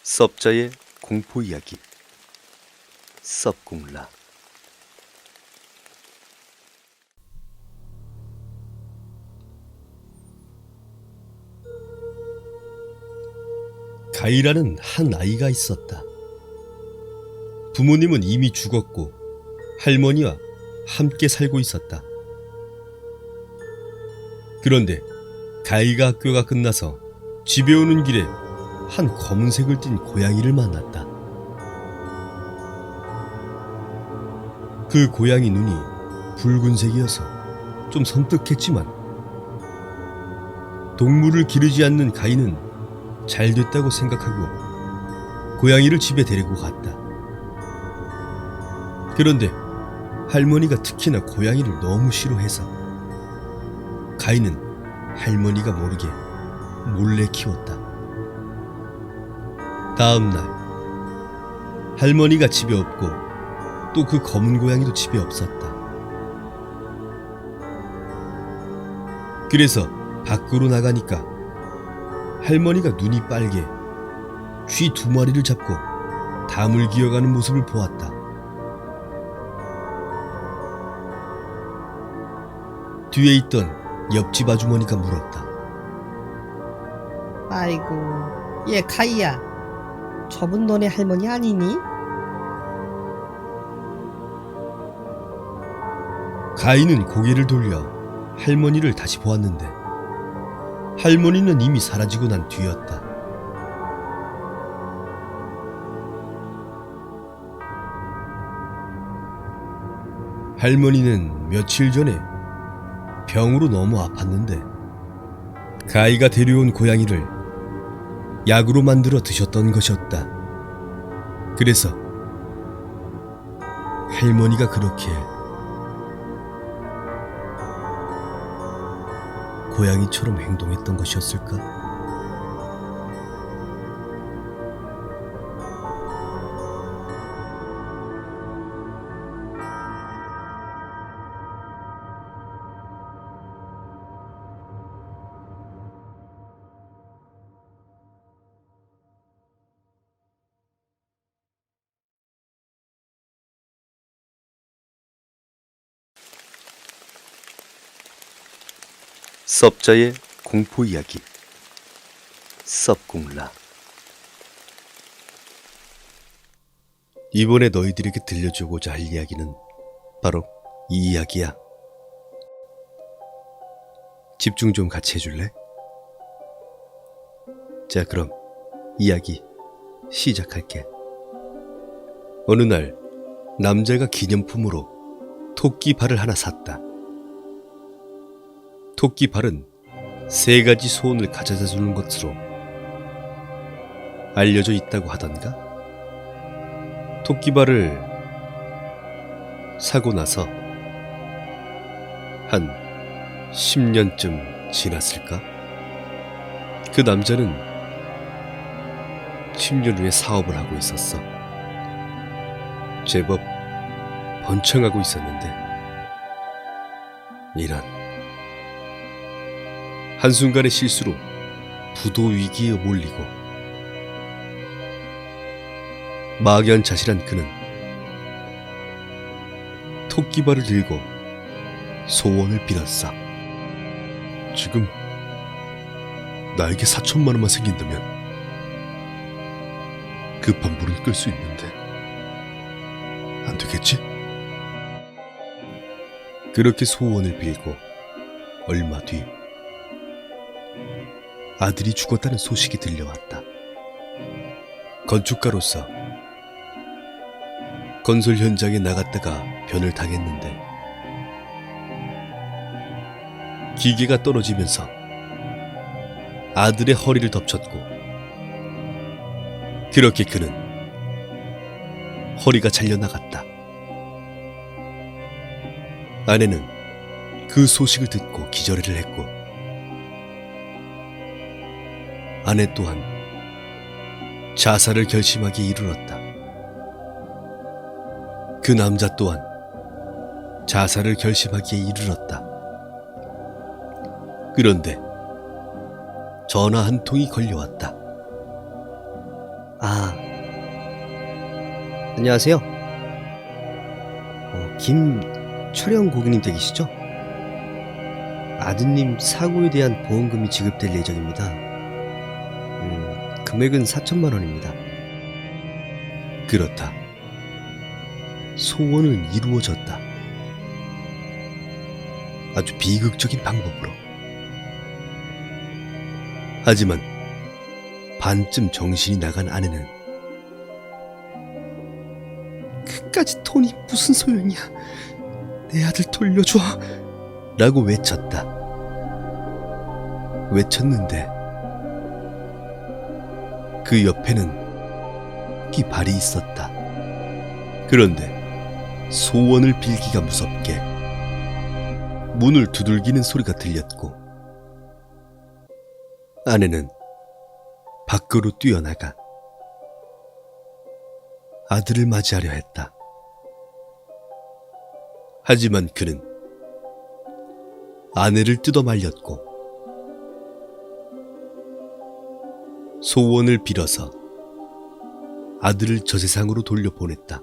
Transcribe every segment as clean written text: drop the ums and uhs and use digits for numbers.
섭자의 공포이야기 섭공라. 가이라는 한 아이가 있었다. 부모님은 이미 죽었고 할머니와 함께 살고 있었다. 그런데 가이가 학교가 끝나서 집에 오는 길에 한 검은색을 띤 고양이를 만났다. 그 고양이 눈이 붉은색이어서 좀 섬뜩했지만 동물을 기르지 않는 가이는 잘 됐다고 생각하고 고양이를 집에 데리고 갔다. 그런데 할머니가 특히나 고양이를 너무 싫어해서 가이는 할머니가 모르게 몰래 키웠다. 다음 날 할머니가 집에 없고 또 그 검은 고양이도 집에 없었다. 그래서 밖으로 나가니까 할머니가 눈이 빨개 쥐 2마리를 잡고 담을 기어가는 모습을 보았다. 뒤에 있던 옆집 아주머니가 물었다. 아이고, 얘 가이야. 저분 너네 할머니 아니니? 가이는 고개를 돌려 할머니를 다시 보았는데 할머니는 이미 사라지고 난 뒤였다. 할머니는 며칠 전에 병으로 너무 아팠는데 가이가 데려온 고양이를 약으로 만들어 드셨던 것이었다. 그래서 할머니가 그렇게 고양이처럼 행동했던 것이었을까? 섭자의 공포이야기 섭공라. 이번에 너희들에게 들려주고자 할 이야기는 바로 이 이야기야. 집중 좀 같이 해줄래? 자, 그럼 이야기 시작할게. 어느 날 남자가 기념품으로 토끼발을 하나 샀다. 토끼발은 3가지 소원을 가져다 주는 것으로 알려져 있다고 하던가? 토끼발을 사고 나서 한 10년쯤 지났을까? 그 남자는 10년 후에 사업을 하고 있었어. 제법 번창하고 있었는데 이런 한순간의 실수로 부도 위기에 몰리고 막연자실한 그는 토끼발을 들고 소원을 빌었어. 지금 나에게 4천만 원만 생긴다면 급한 불은 끌 수 있는데 안 되겠지? 그렇게 소원을 빌고 얼마 뒤 아들이 죽었다는 소식이 들려왔다. 건축가로서 건설 현장에 나갔다가 변을 당했는데 기계가 떨어지면서 아들의 허리를 덮쳤고 그렇게 그는 허리가 잘려나갔다. 아내는 그 소식을 듣고 기절을 했고 아내 또한 자살을 결심하기에 이르렀다. 그 남자 또한 자살을 결심하기에 이르렀다. 그런데 전화 한 통이 걸려왔다. 아, 안녕하세요. 김철영 고객님 댁이시죠? 아드님 사고에 대한 보험금이 지급될 예정입니다. 금액은 4천만 원입니다. 그렇다. 소원은 이루어졌다. 아주 비극적인 방법으로. 하지만 반쯤 정신이 나간 아내는 그까짓 돈이 무슨 소용이야. 내 아들 돌려줘. 라고 외쳤다. 외쳤는데 그 옆에는 이 발이 있었다. 그런데 소원을 빌기가 무섭게 문을 두들기는 소리가 들렸고 아내는 밖으로 뛰어나가 아들을 맞이하려 했다. 하지만 그는 아내를 뜯어말렸고 소원을 빌어서 아들을 저 세상으로 돌려보냈다.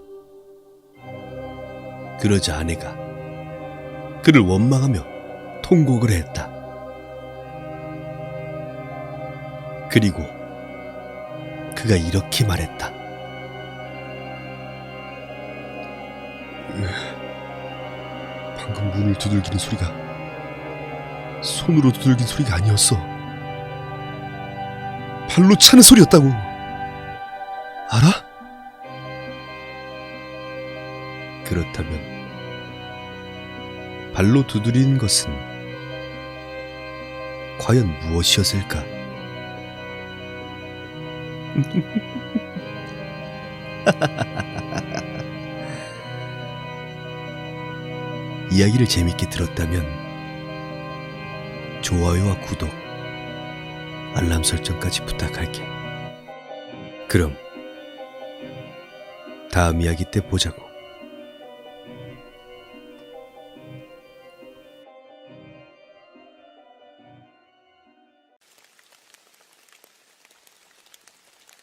그러자 아내가 그를 원망하며 통곡을 했다. 그리고 그가 이렇게 말했다. 방금 문을 두들기는 소리가 손으로 두들긴 소리가 아니었어. 발로 차는 소리였다고. 알아? 그렇다면 발로 두드리는 것은 과연 무엇이었을까? 이야기를 재밌게 들었다면 좋아요와 구독, 알람 설정까지 부탁할게. 그럼 다음 이야기 때 보자고.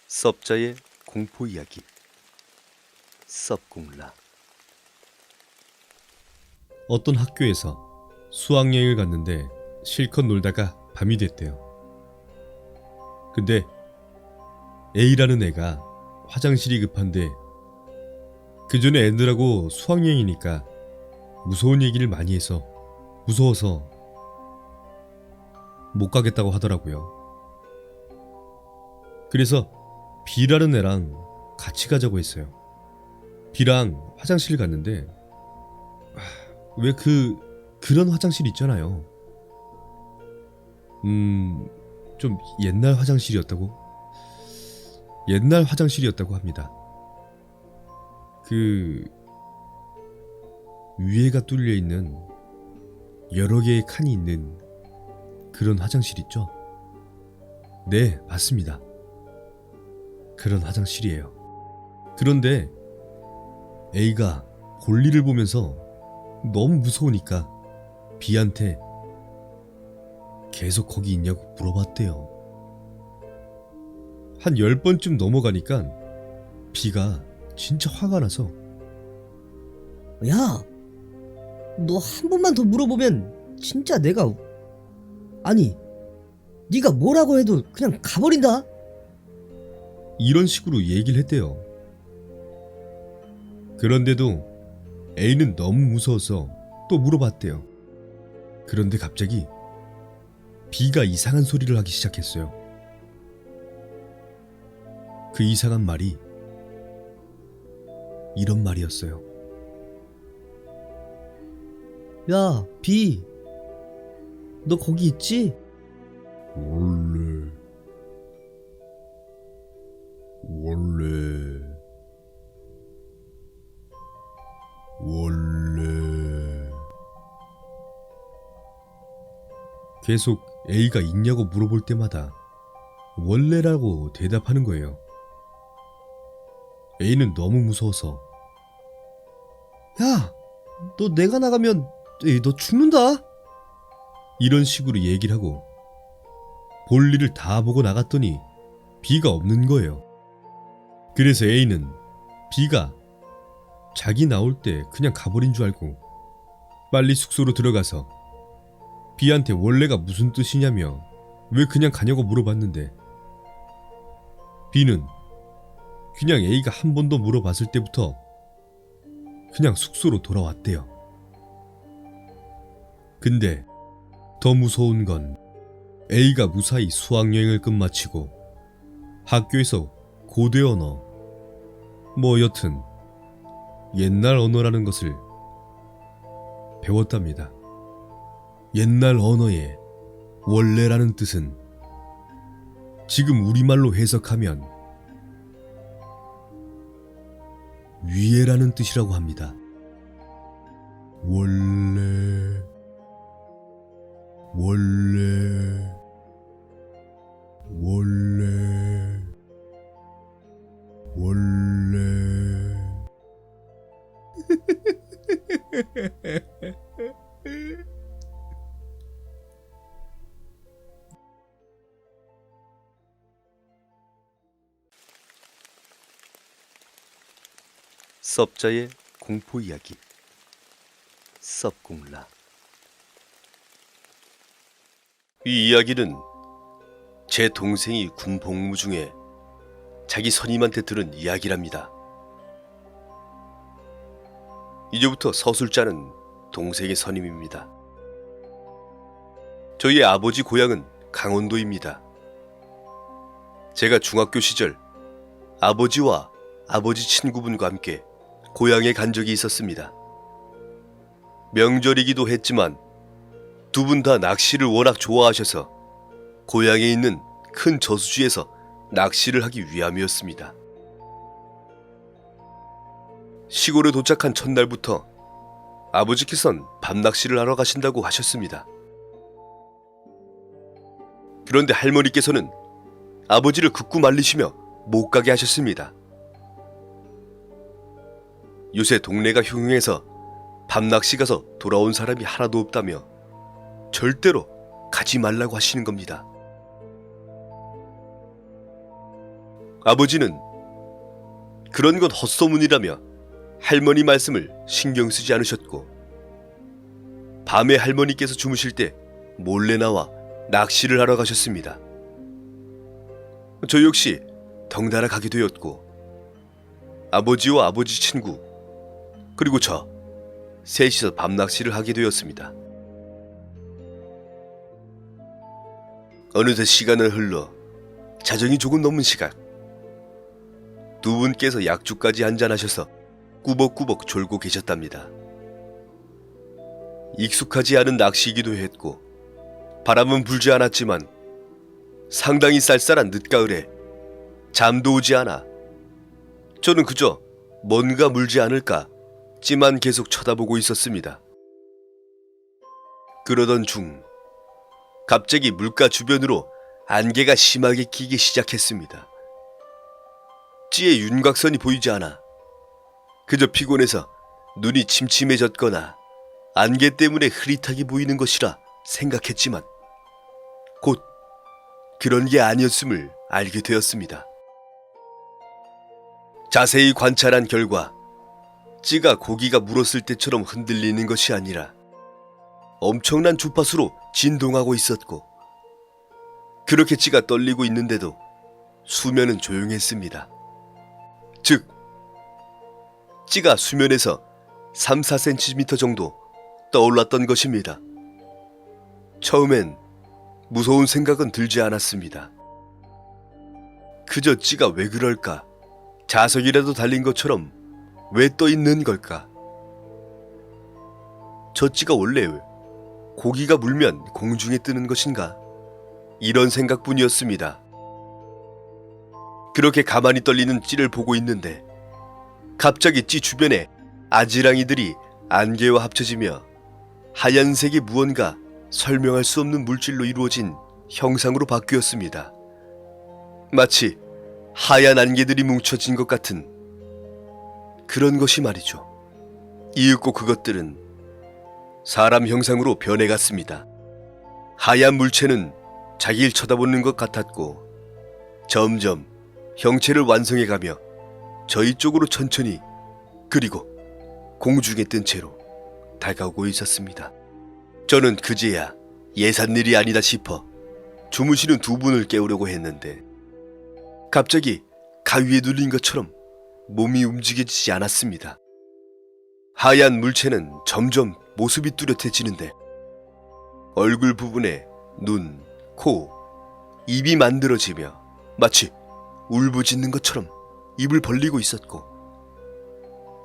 섭자의 공포 이야기. 섭공라. 어떤 학교에서 수학여행을 갔는데 실컷 놀다가 밤이 됐대요. 근데 A라는 애가 화장실이 급한데 그 전에 애들하고 수학여행이니까 무서운 얘기를 많이 해서 무서워서 못 가겠다고 하더라고요. 그래서 B라는 애랑 같이 가자고 했어요. B랑 화장실 갔는데 왜 그런 화장실 있잖아요. 좀 옛날 화장실이었다고? 옛날 화장실이었다고 합니다. 그 위에가 뚫려 있는 여러 개의 칸이 있는 그런 화장실 있죠? 네, 맞습니다. 그런 화장실이에요. 그런데 A가 볼일을 보면서 너무 무서우니까 B한테 계속 거기 있냐고 물어봤대요. 한 10번쯤 넘어가니까 B가 진짜 화가 나서 야, 너 한 번만 더 물어보면 진짜 내가 아니 네가 뭐라고 해도 그냥 가버린다. 이런 식으로 얘기를 했대요. 그런데도 A는 너무 무서워서 또 물어봤대요. 그런데 갑자기 B가 이상한 소리를 하기 시작했어요. 그 이상한 말이 이런 말이었어요. 야, B, 너 거기 있지? 원래 계속 A가 있냐고 물어볼 때마다 원래라고 대답하는 거예요. A는 너무 무서워서 야, 너 내가 나가면 너 죽는다. 이런 식으로 얘기를 하고 볼일을 다 보고 나갔더니 B가 없는 거예요. 그래서 A는 B가 자기 나올 때 그냥 가버린 줄 알고 빨리 숙소로 들어가서 B한테 원래가 무슨 뜻이냐며 왜 그냥 가냐고 물어봤는데 B는 그냥 A가 한 번 더 물어봤을 때부터 그냥 숙소로 돌아왔대요. 근데 더 무서운 건 A가 무사히 수학여행을 끝마치고 학교에서 고대 언어, 뭐 여튼 옛날 언어라는 것을 배웠답니다. 옛날 언어의 원래라는 뜻은 지금 우리말로 해석하면 위에라는 뜻이라고 합니다. 원래 섭자의 공포 이야기. 섭공라. 이 이야기는 제 동생이 군 복무 중에 자기 선임한테 들은 이야기랍니다. 이제부터 서술자는 동생의 선임입니다. 저희 아버지 고향은 강원도입니다. 제가 중학교 시절 아버지와 아버지 친구분과 함께 고향에 간 적이 있었습니다. 명절이기도 했지만 두 분 다 낚시를 워낙 좋아하셔서 고향에 있는 큰 저수지에서 낚시를 하기 위함이었습니다. 시골에 도착한 첫날부터 아버지께선 밤낚시를 하러 가신다고 하셨습니다. 그런데 할머니께서는 아버지를 극구 말리시며 못 가게 하셨습니다. 요새 동네가 흉흉해서 밤낚시 가서 돌아온 사람이 하나도 없다며 절대로 가지 말라고 하시는 겁니다. 아버지는 그런 건 헛소문이라며 할머니 말씀을 신경 쓰지 않으셨고 밤에 할머니께서 주무실 때 몰래 나와 낚시를 하러 가셨습니다. 저 역시 덩달아 가게 되었고 아버지와 아버지 친구 그리고 저 셋이서 밤낚시를 하게 되었습니다. 어느새 시간은 흘러 자정이 조금 넘은 시각 두 분께서 약주까지 한잔하셔서 꾸벅꾸벅 졸고 계셨답니다. 익숙하지 않은 낚시이기도 했고 바람은 불지 않았지만 상당히 쌀쌀한 늦가을에 잠도 오지 않아 저는 그저 뭔가 물지 않을까 찌만 계속 쳐다보고 있었습니다. 그러던 중 갑자기 물가 주변으로 안개가 심하게 끼기 시작했습니다. 찌의 윤곽선이 보이지 않아 그저 피곤해서 눈이 침침해졌거나 안개 때문에 흐릿하게 보이는 것이라 생각했지만 곧 그런 게 아니었음을 알게 되었습니다. 자세히 관찰한 결과 찌가 고기가 물었을 때처럼 흔들리는 것이 아니라 엄청난 주파수로 진동하고 있었고 그렇게 찌가 떨리고 있는데도 수면은 조용했습니다. 즉 찌가 수면에서 3, 4cm 정도 떠올랐던 것입니다. 처음엔 무서운 생각은 들지 않았습니다. 그저 찌가 왜 그럴까? 자석이라도 달린 것처럼 왜 떠 있는 걸까? 저 찌가 원래 고기가 물면 공중에 뜨는 것인가? 이런 생각뿐이었습니다. 그렇게 가만히 떨리는 찌를 보고 있는데 갑자기 찌 주변에 아지랑이들이 안개와 합쳐지며 하얀색의 무언가 설명할 수 없는 물질로 이루어진 형상으로 바뀌었습니다. 마치 하얀 안개들이 뭉쳐진 것 같은 그런 것이 말이죠. 이윽고 그것들은 사람 형상으로 변해갔습니다. 하얀 물체는 자기를 쳐다보는 것 같았고 점점 형체를 완성해가며 저희 쪽으로 천천히 그리고 공중에 뜬 채로 다가오고 있었습니다. 저는 그제야 예산일이 아니다 싶어 주무시는 두 분을 깨우려고 했는데 갑자기 가위에 눌린 것처럼 몸이 움직여지지 않았습니다. 하얀 물체는 점점 모습이 뚜렷해지는데 얼굴 부분에 눈, 코, 입이 만들어지며 마치 울부짖는 것처럼 입을 벌리고 있었고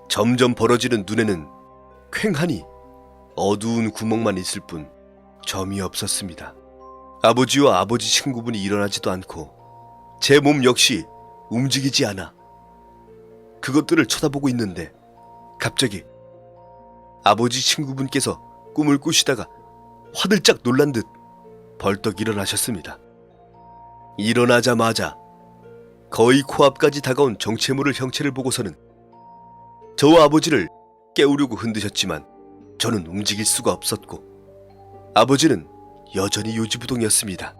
점점 벌어지는 눈에는 퀭하니 어두운 구멍만 있을 뿐 점이 없었습니다. 아버지와 아버지 친구분이 일어나지도 않고 제 몸 역시 움직이지 않아 그것들을 쳐다보고 있는데 갑자기 아버지 친구분께서 꿈을 꾸시다가 화들짝 놀란 듯 벌떡 일어나셨습니다. 일어나자마자 거의 코앞까지 다가온 정체모를 형체를 보고서는 저와 아버지를 깨우려고 흔드셨지만 저는 움직일 수가 없었고 아버지는 여전히 요지부동이었습니다.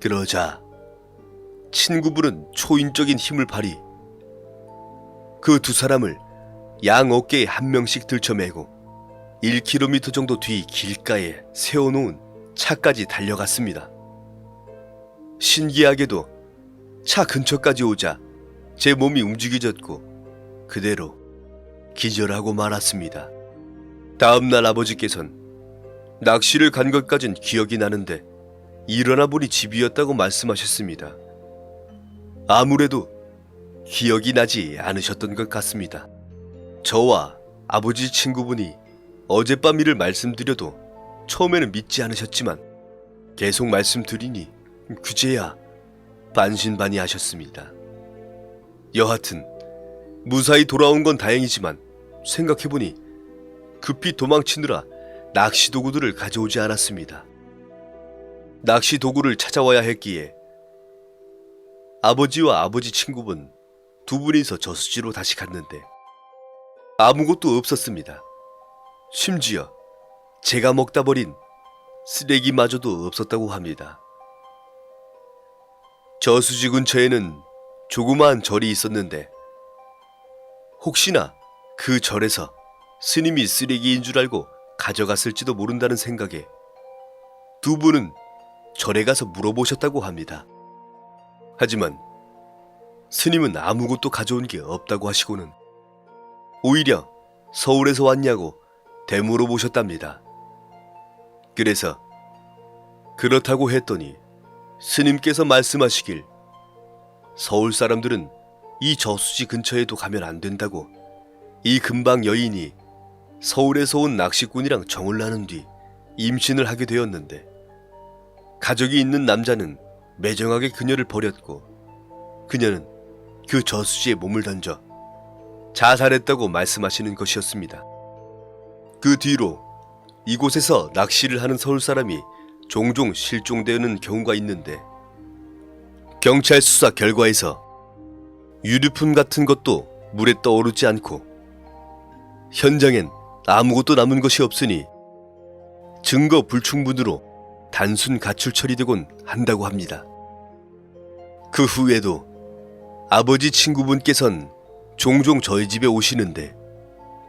그러자 친구분은 초인적인 힘을 발휘 그 두 사람을 양 어깨에 한 명씩 들쳐매고 1km 정도 뒤 길가에 세워놓은 차까지 달려갔습니다. 신기하게도 차 근처까지 오자 제 몸이 움직여졌고 그대로 기절하고 말았습니다. 다음날 아버지께선 낚시를 간 것까진 기억이 나는데 일어나 보니 집이었다고 말씀하셨습니다. 아무래도 기억이 나지 않으셨던 것 같습니다. 저와 아버지 친구분이 어젯밤 일을 말씀드려도 처음에는 믿지 않으셨지만 계속 말씀드리니 그제야 반신반의하셨습니다. 여하튼 무사히 돌아온 건 다행이지만 생각해보니 급히 도망치느라 낚시 도구들을 가져오지 않았습니다. 낚시 도구를 찾아와야 했기에 아버지와 아버지 친구분 두 분이서 저수지로 다시 갔는데 아무것도 없었습니다. 심지어 제가 먹다 버린 쓰레기마저도 없었다고 합니다. 저수지 근처에는 조그마한 절이 있었는데 혹시나 그 절에서 스님이 쓰레기인 줄 알고 가져갔을지도 모른다는 생각에 두 분은 절에 가서 물어보셨다고 합니다. 하지만 스님은 아무것도 가져온 게 없다고 하시고는 오히려 서울에서 왔냐고 되물어보셨답니다. 그래서 그렇다고 했더니 스님께서 말씀하시길 서울 사람들은 이 저수지 근처에도 가면 안 된다고 이 근방 여인이 서울에서 온 낚시꾼이랑 정을 나눈 뒤 임신을 하게 되었는데 가족이 있는 남자는 매정하게 그녀를 버렸고 그녀는 그 저수지에 몸을 던져 자살했다고 말씀하시는 것이었습니다. 그 뒤로 이곳에서 낚시를 하는 서울 사람이 종종 실종되는 경우가 있는데 경찰 수사 결과에서 유류품 같은 것도 물에 떠오르지 않고 현장엔 아무것도 남은 것이 없으니 증거 불충분으로 단순 가출 처리되곤 한다고 합니다. 그 후에도 아버지 친구분께선 종종 저희 집에 오시는데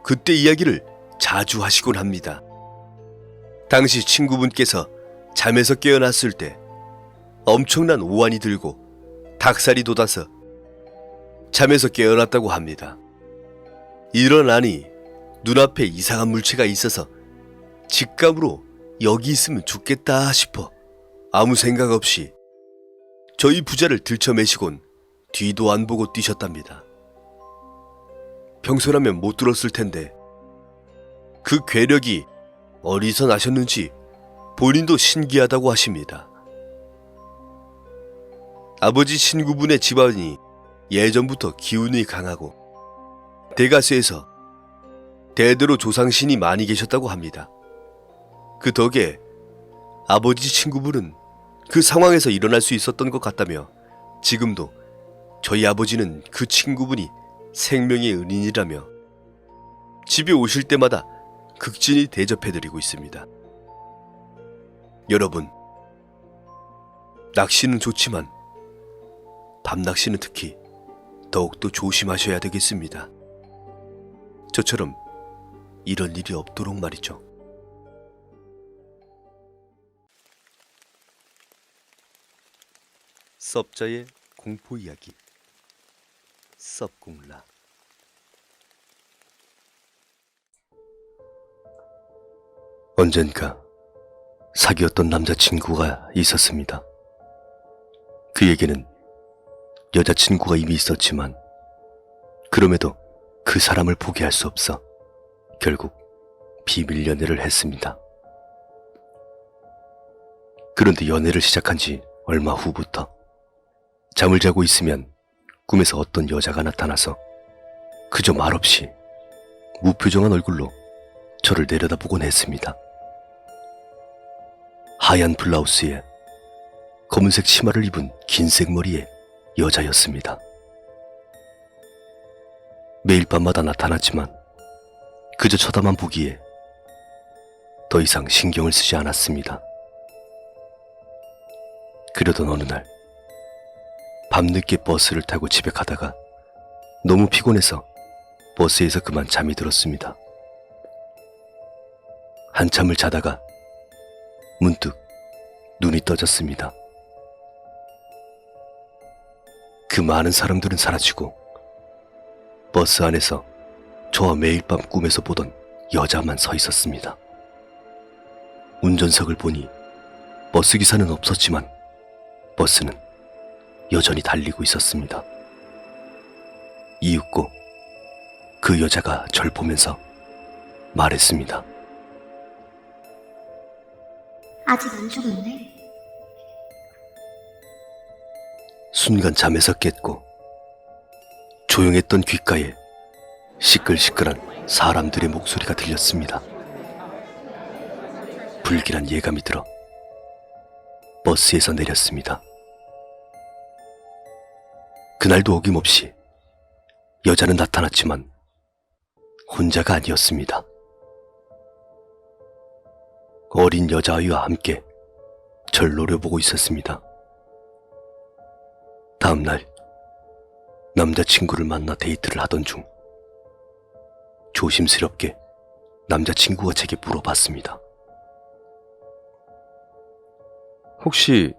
그때 이야기를 자주 하시곤 합니다. 당시 친구분께서 잠에서 깨어났을 때 엄청난 오한이 들고 닭살이 돋아서 잠에서 깨어났다고 합니다. 일어나니 눈앞에 이상한 물체가 있어서 직감으로 여기 있으면 죽겠다 싶어 아무 생각 없이 저희 부자를 들쳐매시곤 뒤도 안 보고 뛰셨답니다. 평소라면 못 들었을 텐데 그 괴력이 어디서 나셨는지 본인도 신기하다고 하십니다. 아버지 친구분의 집안이 예전부터 기운이 강하고 대가세에서 대대로 조상신이 많이 계셨다고 합니다. 그 덕에 아버지 친구분은 그 상황에서 일어날 수 있었던 것 같다며 지금도 저희 아버지는 그 친구분이 생명의 은인이라며 집에 오실 때마다 극진히 대접해드리고 있습니다. 여러분, 낚시는 좋지만 밤낚시는 특히 더욱더 조심하셔야 되겠습니다. 저처럼 이런 일이 없도록 말이죠. 섭자의 공포 이야기. 섭공라. 언젠가 사귀었던 남자친구가 있었습니다. 그에게는 여자친구가 이미 있었지만 그럼에도 그 사람을 포기할 수 없어 결국 비밀 연애를 했습니다. 그런데 연애를 시작한 지 얼마 후부터 잠을 자고 있으면 꿈에서 어떤 여자가 나타나서 그저 말없이 무표정한 얼굴로 저를 내려다보곤 했습니다. 하얀 블라우스에 검은색 치마를 입은 긴색 머리의 여자였습니다. 매일 밤마다 나타났지만 그저 쳐다만 보기에 더 이상 신경을 쓰지 않았습니다. 그러던 어느 날 밤늦게 버스를 타고 집에 가다가 너무 피곤해서 버스에서 그만 잠이 들었습니다. 한참을 자다가 문득 눈이 떠졌습니다. 그 많은 사람들은 사라지고 버스 안에서 저와 매일 밤 꿈에서 보던 여자만 서 있었습니다. 운전석을 보니 버스기사는 없었지만 버스는 여전히 달리고 있었습니다. 이윽고 그 여자가 절 보면서 말했습니다. 아직 안 죽었네. 순간 잠에서 깼고 조용했던 귓가에 시끌시끌한 사람들의 목소리가 들렸습니다. 불길한 예감이 들어 버스에서 내렸습니다. 그날도 어김없이 여자는 나타났지만 혼자가 아니었습니다. 어린 여자아이와 함께 절 노려보고 있었습니다. 다음날 남자친구를 만나 데이트를 하던 중 조심스럽게 남자친구가 제게 물어봤습니다. 혹시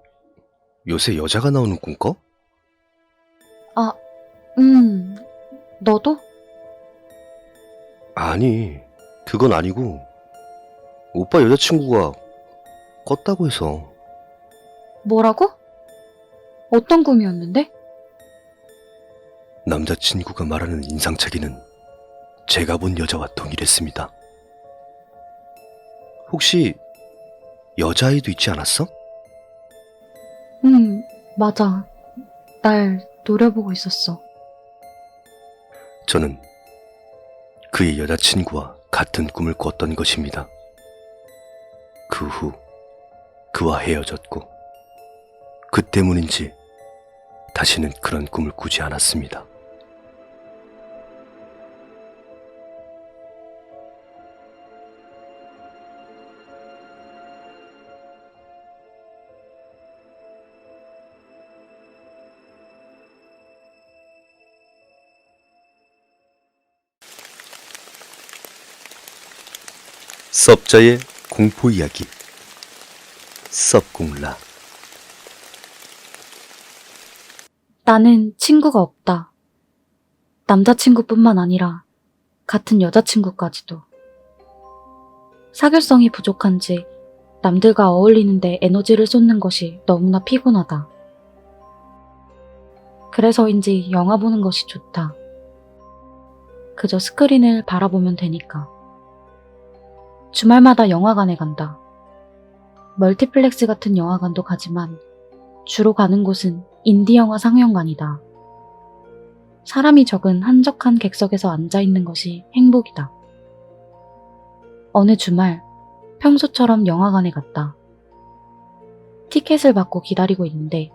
요새 여자가 나오는 꿈 꿔? 아, 너도? 아니, 그건 아니고 오빠 여자친구가 껐다고 해서. 뭐라고? 어떤 꿈이었는데? 남자친구가 말하는 인상착의는 제가 본 여자와 동일했습니다. 혹시 여자아이도 있지 않았어? 맞아. 날 노려보고 있었어. 저는 그의 여자친구와 같은 꿈을 꿨던 것입니다. 그 후 그와 헤어졌고 그 때문인지 다시는 그런 꿈을 꾸지 않았습니다. 섭자의 공포 이야기. 섭공라. 나는 친구가 없다. 남자친구뿐만 아니라 같은 여자친구까지도. 사교성이 부족한지 남들과 어울리는데 에너지를 쏟는 것이 너무나 피곤하다. 그래서인지 영화 보는 것이 좋다. 그저 스크린을 바라보면 되니까. 주말마다 영화관에 간다. 멀티플렉스 같은 영화관도 가지만 주로 가는 곳은 인디영화 상영관이다. 사람이 적은 한적한 객석에서 앉아있는 것이 행복이다. 어느 주말 평소처럼 영화관에 갔다. 티켓을 받고 기다리고 있는데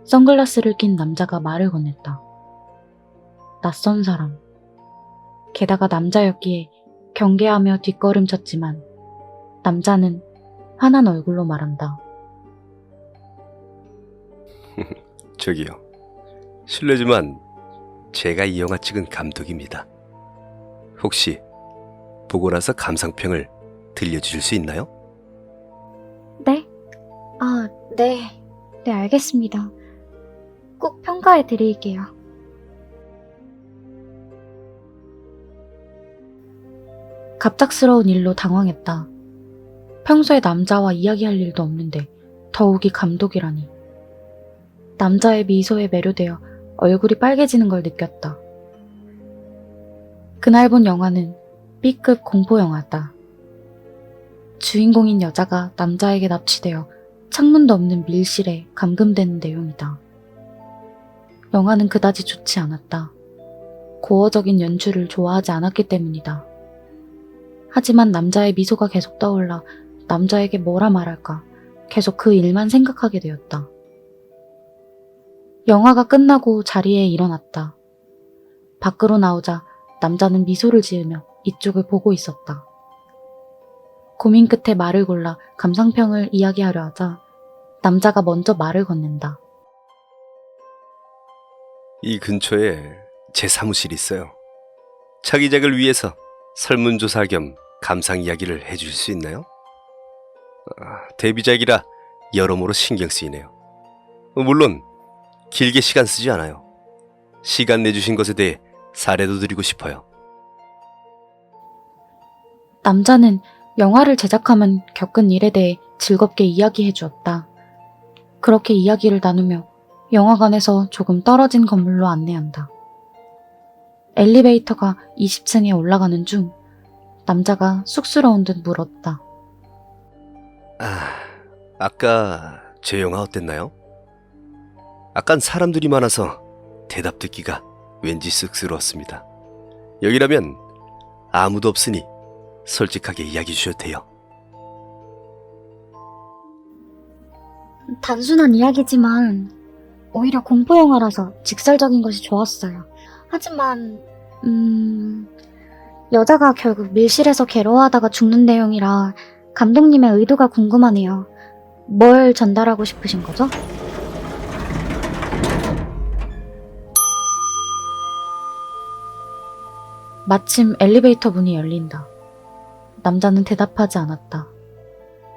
선글라스를 낀 남자가 말을 건넸다. 낯선 사람. 게다가 남자였기에 경계하며 뒷걸음쳤지만 남자는 환한 얼굴로 말한다. 저기요. 실례지만 제가 이 영화 찍은 감독입니다. 혹시 보고 나서 감상평을 들려주실 수 있나요? 네? 네. 네, 알겠습니다. 꼭 평가해 드릴게요. 갑작스러운 일로 당황했다. 평소에 남자와 이야기할 일도 없는데 더욱이 감독이라니. 남자의 미소에 매료되어 얼굴이 빨개지는 걸 느꼈다. 그날 본 영화는 B급 공포 영화다. 주인공인 여자가 남자에게 납치되어 창문도 없는 밀실에 감금되는 내용이다. 영화는 그다지 좋지 않았다. 고어적인 연출을 좋아하지 않았기 때문이다. 하지만 남자의 미소가 계속 떠올라 남자에게 뭐라 말할까 계속 그 일만 생각하게 되었다. 영화가 끝나고 자리에 일어났다. 밖으로 나오자 남자는 미소를 지으며 이쪽을 보고 있었다. 고민 끝에 말을 골라 감상평을 이야기하려 하자 남자가 먼저 말을 건넨다. 이 근처에 제 사무실이 있어요. 차기작을 위해서 설문조사 겸 감상 이야기를 해줄 수 있나요? 데뷔작이라 여러모로 신경 쓰이네요. 물론 길게 시간 쓰지 않아요. 시간 내주신 것에 대해 사례도 드리고 싶어요. 남자는 영화를 제작하면 겪은 일에 대해 즐겁게 이야기해 주었다. 그렇게 이야기를 나누며 영화관에서 조금 떨어진 건물로 안내한다. 엘리베이터가 20층에 올라가는 중 남자가 쑥스러운 듯 물었다. 아까 제 영화 어땠나요? 아깐 사람들이 많아서 대답 듣기가 왠지 쑥스러웠습니다. 여기라면 아무도 없으니 솔직하게 이야기 주셔도 돼요. 단순한 이야기지만 오히려 공포 영화라서 직설적인 것이 좋았어요. 하지만 여자가 결국 밀실에서 괴로워하다가 죽는 내용이라 감독님의 의도가 궁금하네요. 뭘 전달하고 싶으신 거죠? 마침 엘리베이터 문이 열린다. 남자는 대답하지 않았다.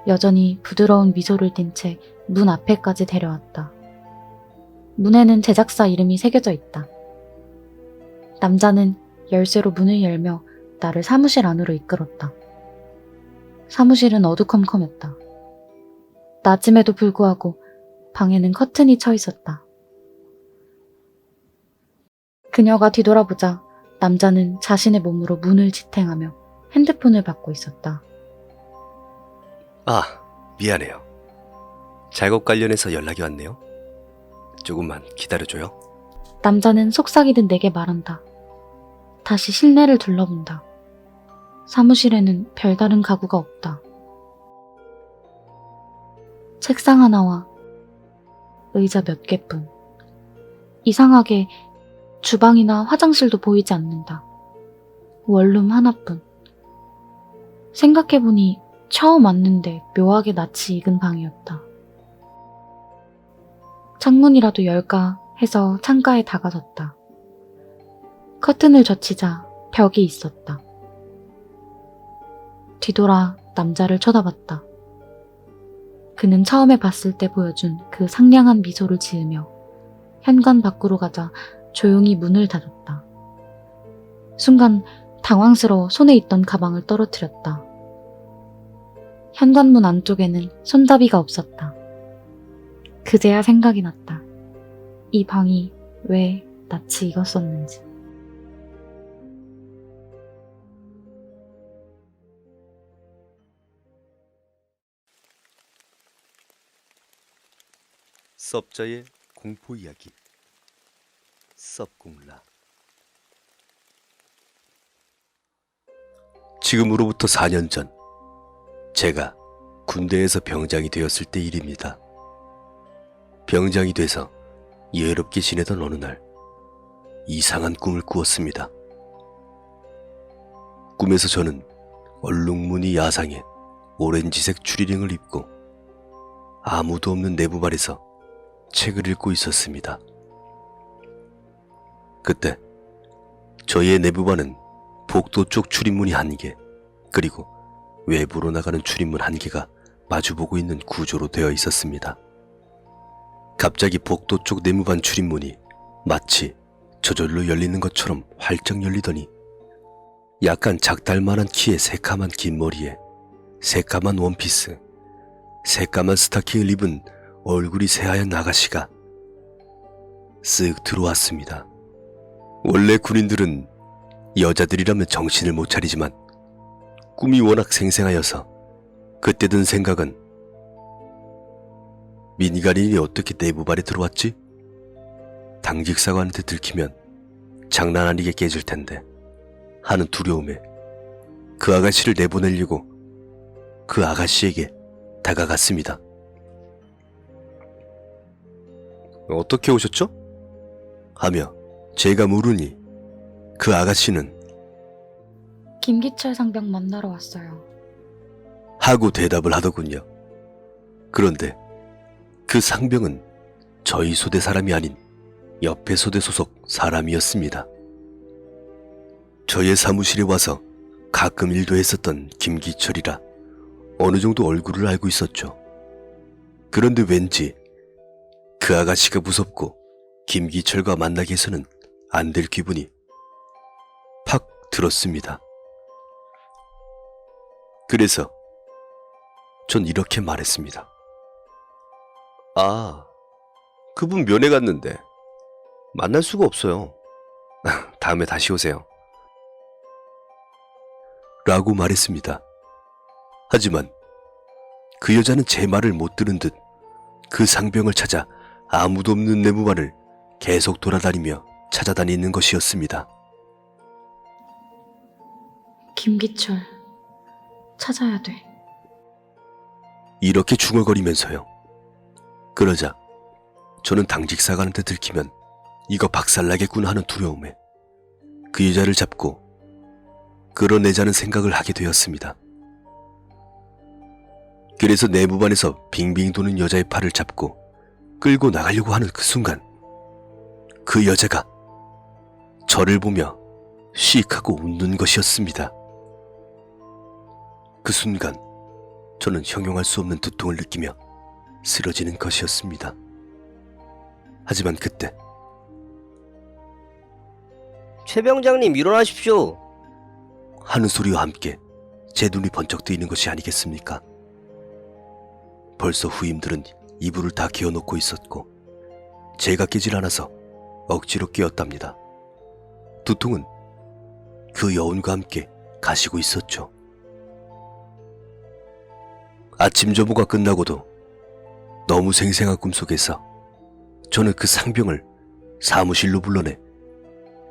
여전히 부드러운 미소를 띤 채 문 앞에까지 데려왔다. 문에는 제작사 이름이 새겨져 있다. 남자는 열쇠로 문을 열며 나를 사무실 안으로 이끌었다. 사무실은 어두컴컴했다. 낮음에도 불구하고 방에는 커튼이 쳐 있었다. 그녀가 뒤돌아보자 남자는 자신의 몸으로 문을 지탱하며 핸드폰을 받고 있었다. 미안해요. 작업 관련해서 연락이 왔네요. 조금만 기다려줘요. 남자는 속삭이듯 내게 말한다. 다시 실내를 둘러본다. 사무실에는 별다른 가구가 없다. 책상 하나와 의자 몇 개뿐. 이상하게 주방이나 화장실도 보이지 않는다. 원룸 하나뿐. 생각해보니 처음 왔는데 묘하게 낯이 익은 방이었다. 창문이라도 열까 해서 창가에 다가섰다. 커튼을 젖히자 벽이 있었다. 뒤돌아 남자를 쳐다봤다. 그는 처음에 봤을 때 보여준 그 상냥한 미소를 지으며 현관 밖으로 가자 조용히 문을 닫았다. 순간 당황스러워 손에 있던 가방을 떨어뜨렸다. 현관문 안쪽에는 손잡이가 없었다. 그제야 생각이 났다. 이 방이 왜 낯이 익었었는지. 섭자의 공포 이야기. 섭공라. 지금으로부터 4년 전 제가 군대에서 병장이 되었을 때 일입니다. 병장이 돼서 여유롭게 지내던 어느 날 이상한 꿈을 꾸었습니다. 꿈에서 저는 얼룩무늬 야상에 오렌지색 추리닝을 입고 아무도 없는 내부반에서 책을 읽고 있었습니다. 그때 저희의 내부반은 복도 쪽 출입문이 1개, 그리고 외부로 나가는 출입문 1개가 마주보고 있는 구조로 되어 있었습니다. 갑자기 복도 쪽 내무반 출입문이 마치 저절로 열리는 것처럼 활짝 열리더니 약간 작달만한 키에 새까만 긴 머리에 새까만 원피스, 새까만 스타킹을 입은 얼굴이 새하얀 아가씨가 쓱 들어왔습니다. 원래 군인들은 여자들이라면 정신을 못 차리지만 꿈이 워낙 생생하여서 그때 든 생각은 민간인이 어떻게 내부반에 들어왔지? 당직사관한테 들키면 장난 아니게 깨질 텐데 하는 두려움에 그 아가씨를 내보내려고 그 아가씨에게 다가갔습니다. 어떻게 오셨죠? 하며 제가 물으니 그 아가씨는 김기철 상병 만나러 왔어요. 하고 대답을 하더군요. 그런데 그 상병은 저희 소대 사람이 아닌 옆에 소대 소속 사람이었습니다. 저의 사무실에 와서 가끔 일도 했었던 김기철이라 어느 정도 얼굴을 알고 있었죠. 그런데 왠지 그 아가씨가 무섭고 김기철과 만나게 해서는 안 될 기분이 팍 들었습니다. 그래서 전 이렇게 말했습니다. 아, 그분 면회 갔는데 만날 수가 없어요. 다음에 다시 오세요. 라고 말했습니다. 하지만 그 여자는 제 말을 못 들은 듯 그 상병을 찾아 아무도 없는 내무반을 계속 돌아다니며 찾아다니는 것이었습니다. 김기철, 찾아야 돼. 이렇게 중얼거리면서요. 그러자 저는 당직사관한테 들키면 이거 박살나겠구나 하는 두려움에 그 여자를 잡고 끌어내자는 생각을 하게 되었습니다. 그래서 내무반에서 빙빙 도는 여자의 팔을 잡고 끌고 나가려고 하는 그 순간 그 여자가 저를 보며 씩 하고 웃는 것이었습니다. 그 순간 저는 형용할 수 없는 두통을 느끼며 쓰러지는 것이었습니다. 하지만 그때 최 병장님 일어나십시오. 하는 소리와 함께 제 눈이 번쩍 뜨이는 것이 아니겠습니까? 벌써 후임들은 이불을 다 개어놓고 있었고 제가 깨질 않아서 억지로 깨었답니다. 두통은 그 여운과 함께 가시고 있었죠. 아침 점호가 끝나고도 너무 생생한 꿈속에서 저는 그 상병을 사무실로 불러내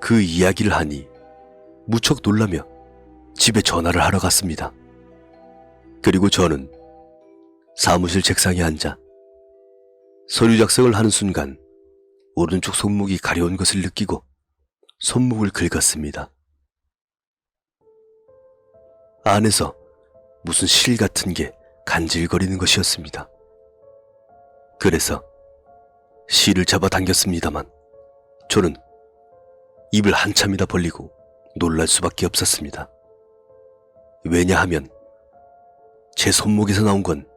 그 이야기를 하니 무척 놀라며 집에 전화를 하러 갔습니다. 그리고 저는 사무실 책상에 앉아 서류 작성을 하는 순간 오른쪽 손목이 가려운 것을 느끼고 손목을 긁었습니다. 안에서 무슨 실 같은 게 간질거리는 것이었습니다. 그래서 실을 잡아당겼습니다만 저는 입을 한참이나 벌리고 놀랄 수밖에 없었습니다. 왜냐하면 제 손목에서 나온 건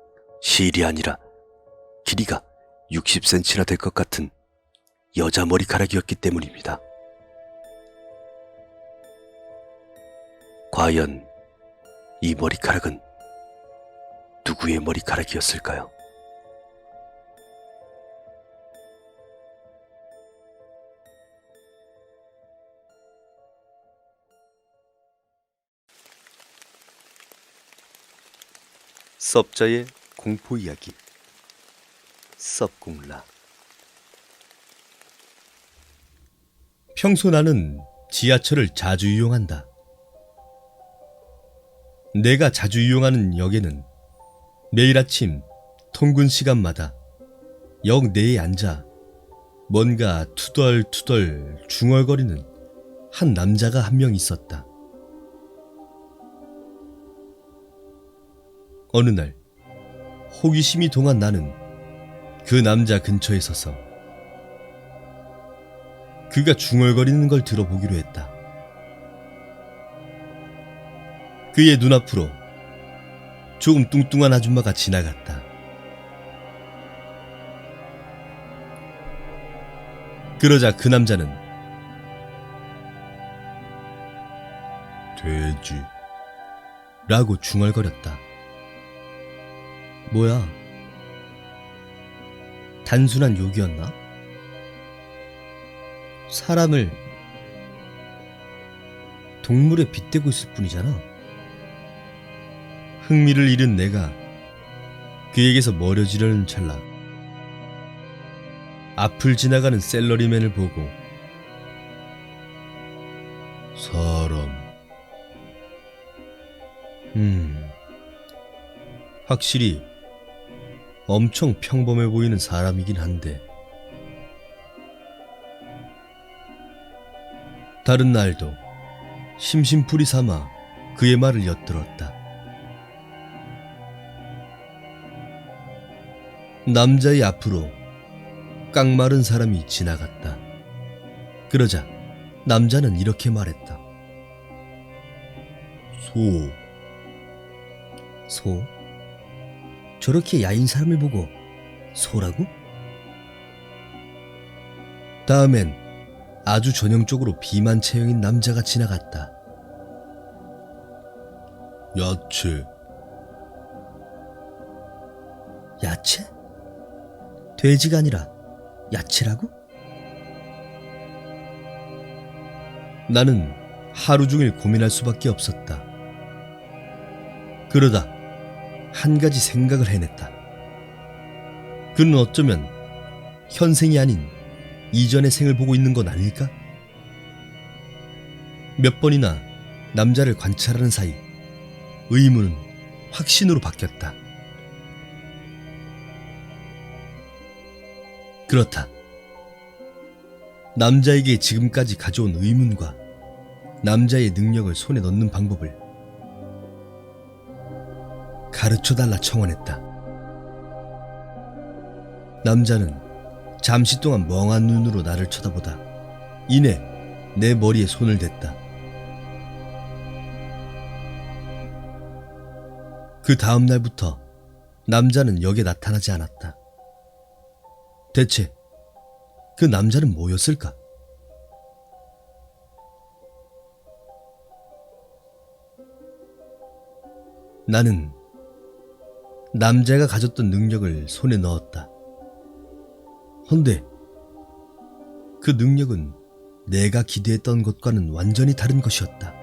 실이 아니라 길이가 60cm나 될 것 같은 여자 머리카락이었기 때문입니다. 과연 이 머리카락은 누구의 머리카락이었을까요? 섭자의 공포 이야기 섭공라. 평소 나는 지하철을 자주 이용한다. 내가 자주 이용하는 역에는 매일 아침 통근 시간마다 역 내에 앉아 뭔가 투덜투덜 중얼거리는 한 남자가 한 명 있었다. 어느 날 호기심이 동한 나는 그 남자 근처에 서서 그가 중얼거리는 걸 들어보기로 했다. 그의 눈앞으로 조금 뚱뚱한 아줌마가 지나갔다. 그러자 그 남자는 돼지 라고 중얼거렸다. 뭐야? 단순한 욕이었나? 사람을 동물에 빗대고 있을 뿐이잖아. 흥미를 잃은 내가 그에게서 멀어지려는 찰나 앞을 지나가는 샐러리맨을 보고 사람 확실히 엄청 평범해 보이는 사람이긴 한데 다른 날도 심심풀이 삼아 그의 말을 엿들었다. 남자의 앞으로 깡마른 사람이 지나갔다. 그러자 남자는 이렇게 말했다. 소? 저렇게 야인 사람을 보고 소라고? 다음엔 아주 전형적으로 비만 체형인 남자가 지나갔다. 야채. 야채? 돼지가 아니라 야채라고? 나는 하루 종일 고민할 수밖에 없었다. 그러다 한 가지 생각을 해냈다. 그는 어쩌면 현생이 아닌 이전의 생을 보고 있는 건 아닐까? 몇 번이나 남자를 관찰하는 사이 의문은 확신으로 바뀌었다. 그렇다. 남자에게 지금까지 가져온 의문과 남자의 능력을 손에 넣는 방법을 가르쳐달라 청원했다. 남자는 잠시 동안 멍한 눈으로 나를 쳐다보다 이내 내 머리에 손을 댔다. 그 다음 날부터 남자는 역에 나타나지 않았다. 대체 그 남자는 뭐였을까? 나는 남자가 가졌던 능력을 손에 넣었다. 헌데 그 능력은 내가 기대했던 것과는 완전히 다른 것이었다.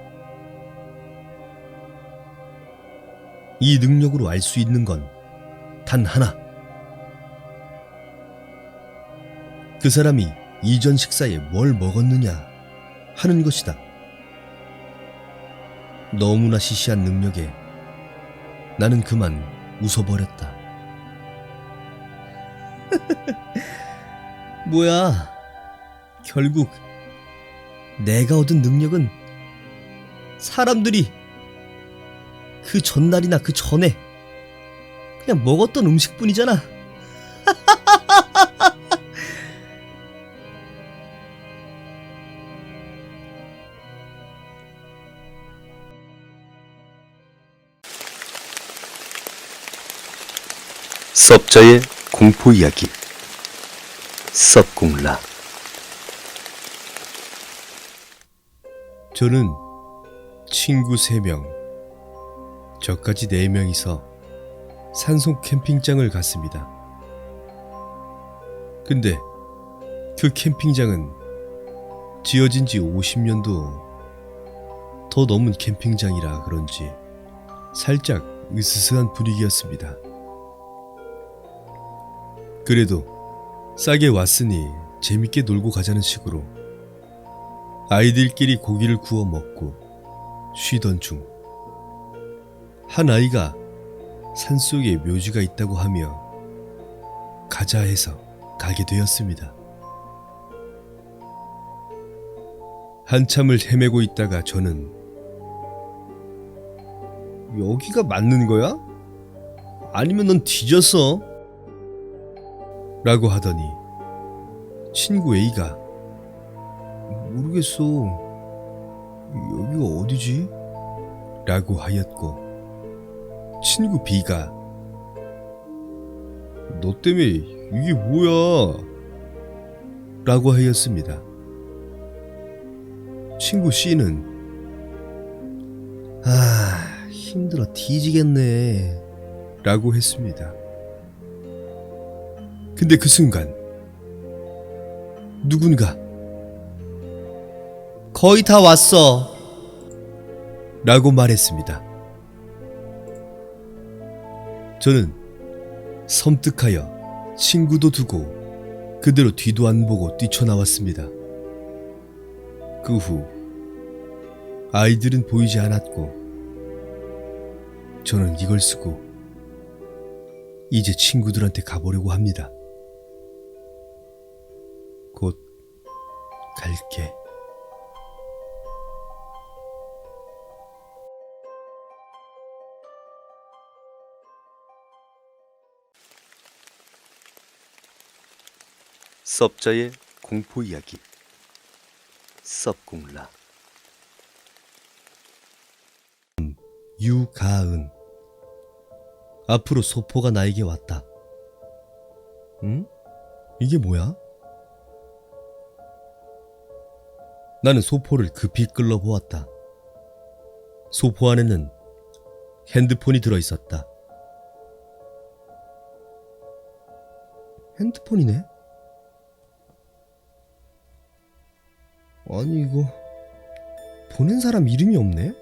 이 능력으로 알 수 있는 건 단 하나. 그 사람이 이전 식사에 뭘 먹었느냐 하는 것이다. 너무나 시시한 능력에 나는 그만 웃어버렸다. 뭐야, 결국 내가 얻은 능력은 사람들이 그 전날이나 그 전에 그냥 먹었던 음식뿐이잖아. 섭자의 공포 이야기 섭공라. 저는 친구 3명, 저까지 4명이서 산속 캠핑장을 갔습니다. 근데 그 캠핑장은 지어진 지 50년도 더 넘은 캠핑장이라 그런지 살짝 으스스한 분위기였습니다. 그래도 싸게 왔으니 재밌게 놀고 가자는 식으로 아이들끼리 고기를 구워 먹고 쉬던 중 한 아이가 산속에 묘지가 있다고 하며 가자 해서 가게 되었습니다. 한참을 헤매고 있다가 저는 여기가 맞는 거야? 아니면 넌 뒤졌어? 라고 하더니 친구 A가 모르겠어. 여기가 어디지? 라고 하였고 친구 B가 너 때문에 이게 뭐야? 라고 하였습니다. 친구 C는 힘들어 뒤지겠네 라고 했습니다. 근데 그 순간 누군가 거의 다 왔어. 라고 말했습니다. 저는 섬뜩하여 친구도 두고 그대로 뒤도 안 보고 뛰쳐나왔습니다. 그 후 아이들은 보이지 않았고 저는 이걸 쓰고 이제 친구들한테 가보려고 합니다. 곧 갈게. 섭자의 공포 이야기. 섭공라. 유가은. 앞으로 소포가 나에게 왔다. 응? 이게 뭐야? 나는 소포를 급히 끌러보았다. 소포 안에는 핸드폰이 들어있었다. 핸드폰이네? 아니 이거 보낸 사람 이름이 없네?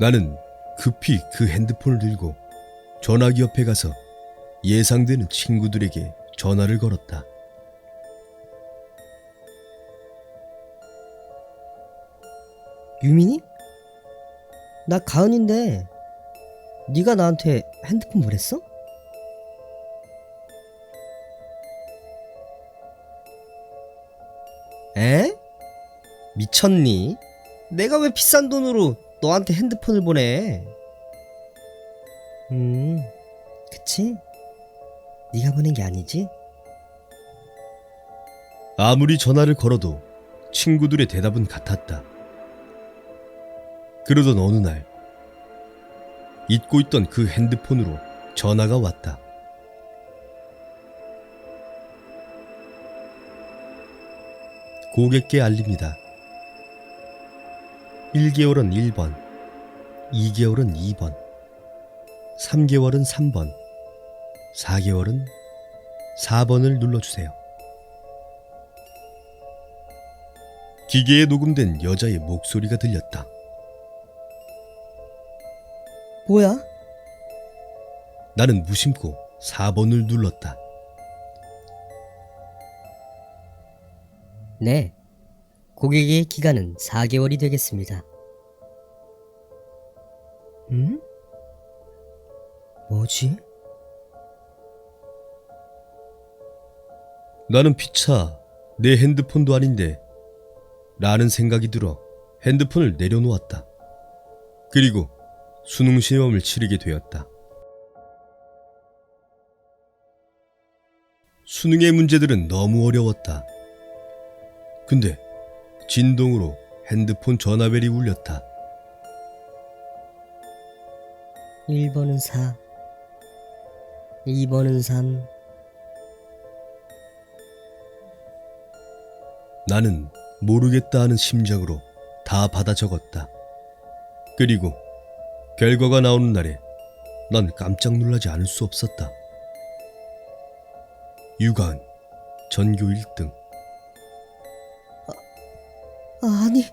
나는 급히 그 핸드폰을 들고 전화기 옆에 가서 예상되는 친구들에게 전화를 걸었다. 유민이? 나 가은인데 네가 나한테 핸드폰 보냈어? 에? 미쳤니? 내가 왜 비싼 돈으로 너한테 핸드폰을 보내? 그치? 네가 보낸 게 아니지? 아무리 전화를 걸어도 친구들의 대답은 같았다. 그러던 어느 날 잊고 있던 그 핸드폰으로 전화가 왔다. 고객께 알립니다. 1개월은 1번, 2개월은 2번, 3개월은 3번, 4개월은 4번을 눌러주세요. 기계에 녹음된 여자의 목소리가 들렸다. 뭐야? 나는 무심코 4번을 눌렀다. 네. 고객의 기간은 4개월이 되겠습니다. 뭐지? 나는 피차 내 핸드폰도 아닌데 라는 생각이 들어 핸드폰을 내려놓았다. 그리고 수능 시험을 치르게 되었다. 수능의 문제들은 너무 어려웠다. 근데 진동으로 핸드폰 전화벨이 울렸다. 1번은 4, 2번은 3. 나는 모르겠다 하는 심정으로 다 받아 적었다. 그리고 결과가 나오는 날에 난 깜짝 놀라지 않을 수 없었다. 유가은 전교 1등. 아니,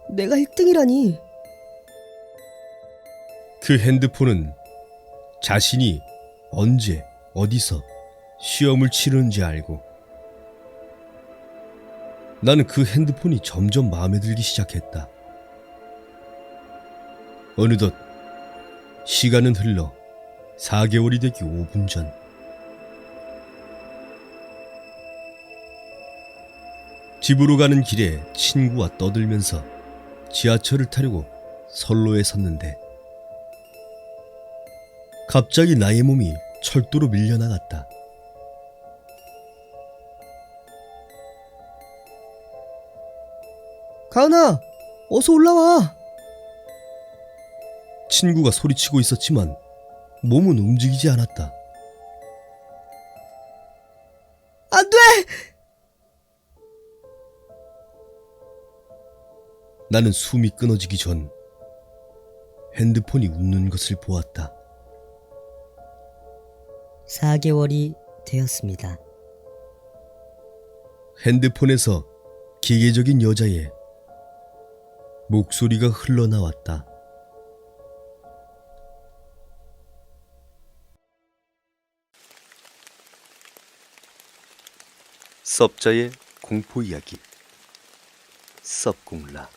내가 1등이라니. 그 핸드폰은 자신이 언제 어디서 시험을 치르는지 알고 나는 그 핸드폰이 점점 마음에 들기 시작했다. 어느덧 시간은 흘러 4개월이 되기 5분 전. 집으로 가는 길에 친구와 떠들면서 지하철을 타려고 선로에 섰는데 갑자기 나의 몸이 철도로 밀려나갔다. 가은아, 어서 올라와. 친구가 소리치고 있었지만 몸은 움직이지 않았다. 안 돼! 나는 숨이 끊어지기 전 핸드폰이 웃는 것을 보았다. 4개월이 되었습니다. 핸드폰에서 기계적인 여자의 목소리가 흘러나왔다. 섭자의 공포 이야기. 섭공라.